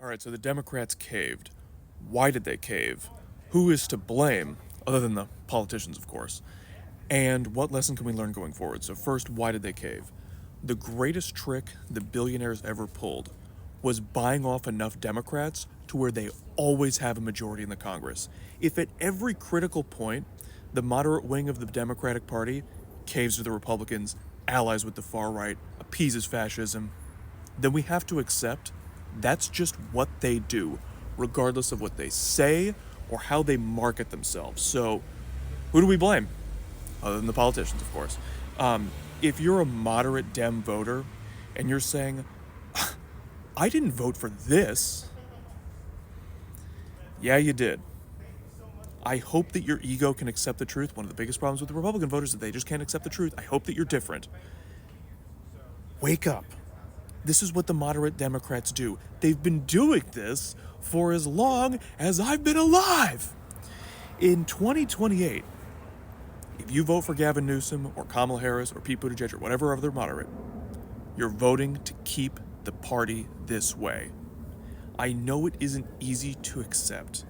All right, so the Democrats caved. Why did they cave? Who is to blame, other than the politicians, of course? And what lesson can we learn going forward? So, first, why did they cave? The greatest trick the billionaires ever pulled was buying off enough Democrats to where they always have a majority in the Congress. If at every critical point the moderate wing of the Democratic Party caves to the Republicans, allies with the far right, appeases fascism, then we have to accept that's just what they do, regardless of what they say or how they market themselves. So, who do we blame? Other than the politicians, of course. If you're a moderate Dem voter and you're saying, I didn't vote for this, yeah, you did. I hope that your ego can accept the truth. One of the biggest problems with the Republican voters is that they just can't accept the truth. I hope that you're different. Wake up. This is what the moderate Democrats do. They've been doing this for as long as I've been alive. In 2028, if you vote for Gavin Newsom or Kamala Harris or Pete Buttigieg or whatever other moderate, you're voting to keep the party this way. I know it isn't easy to accept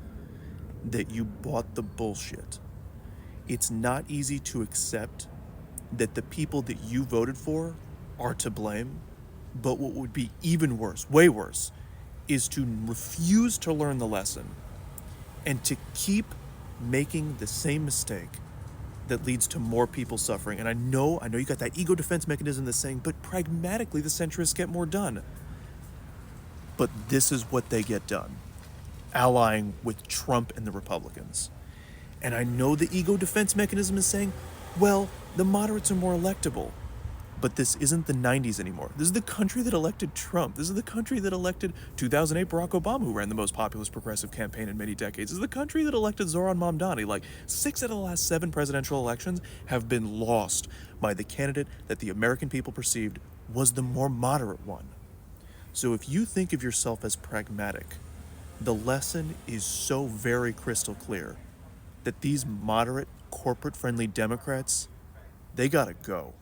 that you bought the bullshit. It's not easy to accept that the people that you voted for are to blame. But what would be even worse, way worse, is to refuse to learn the lesson and to keep making the same mistake that leads to more people suffering. And I know you got that ego defense mechanism that's saying, but pragmatically the centrists get more done. But this is what they get done, allying with Trump and the Republicans. And I know the ego defense mechanism is saying, well, the moderates are more electable. But this isn't the 90s anymore. This is the country that elected Trump. This is the country that elected 2008 Barack Obama, who ran the most populist progressive campaign in many decades. This is the country that elected Zoran Mamdani. Like, 6 out of the last 7 presidential elections have been lost by the candidate that the American people perceived was the more moderate one. So if you think of yourself as pragmatic, the lesson is so very crystal clear that these moderate, corporate-friendly Democrats, they gotta go.